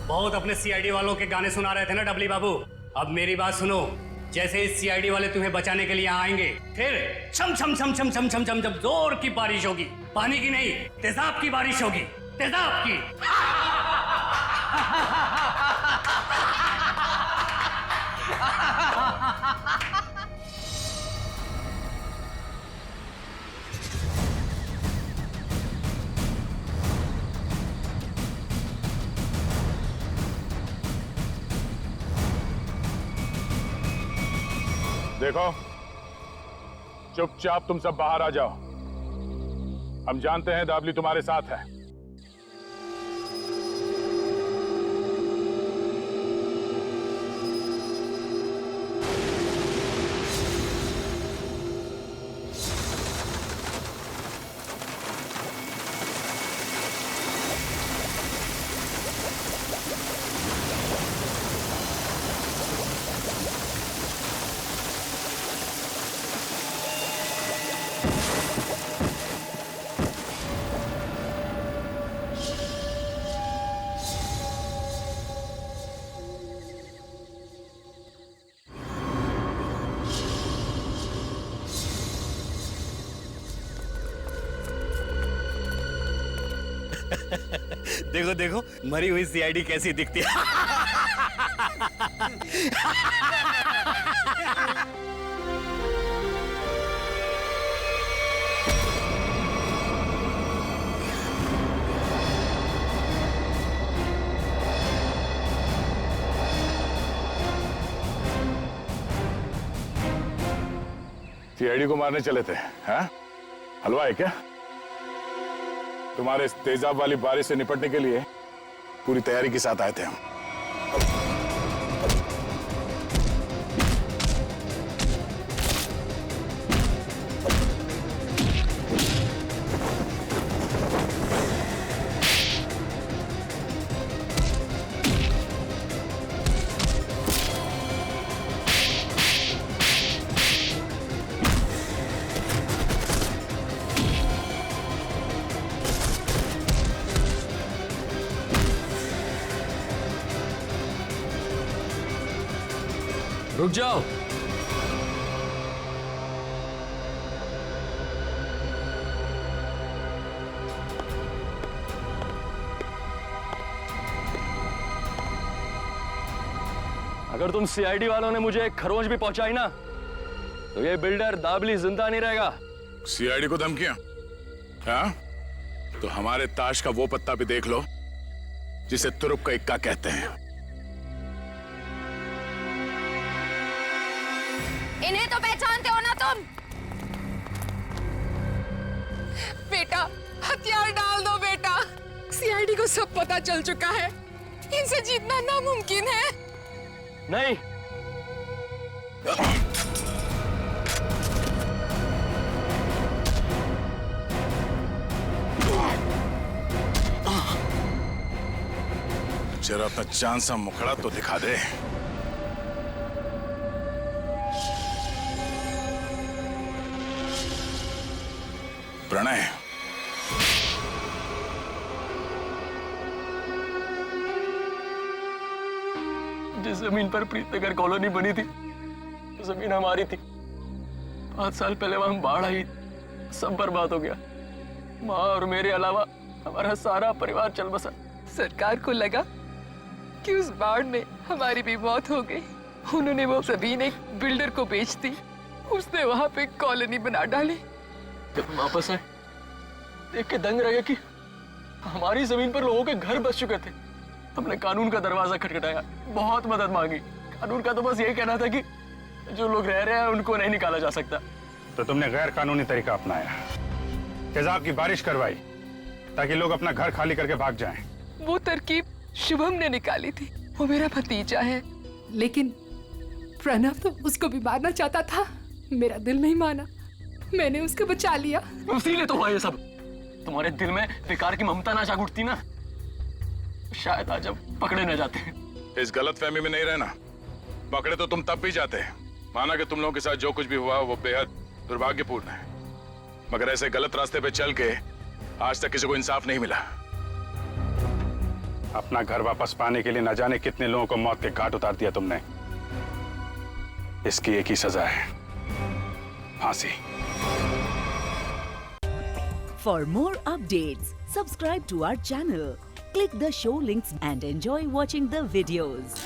बहुत अपने सीआईडी वालों के गाने सुना रहे थे ना डबली बाबू, अब मेरी बात सुनो। जैसे इस सीआईडी वाले तुम्हें बचाने के लिए आएंगे, फिर छम छम छम छम छम छम छम जब जोर की बारिश होगी, पानी की नहीं तेजाब की बारिश होगी, तेजाब की।
देखो, चुपचाप तुम सब बाहर आ जाओ। हम जानते हैं दाबली तुम्हारे साथ है।
देखो देखो, मरी हुई सीआईडी कैसी दिखती है।
सीआईडी को मारने चले थे, हाँ? हलवा है क्या? तुम्हारे इस तेजाब वाली बारिश से निपटने के लिए पूरी तैयारी के साथ आए थे हम।
रुक जाओ। अगर तुम सीआईडी वालों ने मुझे एक खरोंच भी पहुंचाई ना, तो ये बिल्डर दाबली जिंदा नहीं रहेगा।
सीआईडी को धमकियां? हाँ? तो हमारे ताश का वो पत्ता भी देख लो जिसे तुरुप का इक्का कहते हैं।
इन्हें तो पहचानते हो ना तुम? बेटा, हथियार डाल दो बेटा। सीआईडी को सब पता चल चुका है। इनसे जीतना नामुमकिन है।
नहीं।
जरा अपना चांद सा मुखड़ा तो दिखा दे। प्रणय,
जिस जमीन पर प्रीतनगर कॉलोनी बनी थी, जमीन हमारी थी। 5 साल पहले वहां बाढ़ आई, सब बर्बाद हो गया। माँ और मेरे अलावा हमारा सारा परिवार चल बसा।
सरकार को लगा कि उस बाढ़ में हमारी भी मौत हो गई। उन्होंने वो जमीन एक बिल्डर को बेच दी, उसने वहां पे कॉलोनी बना डाली।
जब हम वापस आए देख के दंग रह गए कि हमारी जमीन पर लोगों के घर बस चुके थे। हमने कानून का दरवाजा खटखटाया, बहुत मदद मांगी। कानून का तो बस यही कहना था कि जो लोग रह रहे हैं उनको नहीं निकाला जा सकता।
तो तुमने गैर कानूनी तरीका अपनाया, तेजाब की बारिश करवाई ताकि लोग अपना घर खाली करके भाग जाएं।
वो तरकीब शुभम ने निकाली थी, वो मेरा भतीजा है। लेकिन प्रणव तो उसको भी मारना चाहता था, मेरा दिल नहीं माना, मैंने उसको बचा लिया।
इसीलिए तो हुआ ये सब। तुम्हारे दिल में बेकार की ममता ना जाग उठती ना, शायद आज अब पकड़े न जाते।
इस गलतफहमी में नहीं रहना, पकड़े तो तुम तब भी जाते हैं। माना कि तुम लोगों के साथ जो कुछ भी हुआ वो बेहद दुर्भाग्यपूर्ण है, मगर ऐसे गलत रास्ते पे चल के आज तक किसी को इंसाफ नहीं मिला।
अपना घर वापस पाने के लिए न जाने कितने लोगों को मौत के घाट उतार दिया तुमने। इसकी एक ही सजा है, फांसी।
For more updates, subscribe to our channel, click the show links and enjoy watching the videos.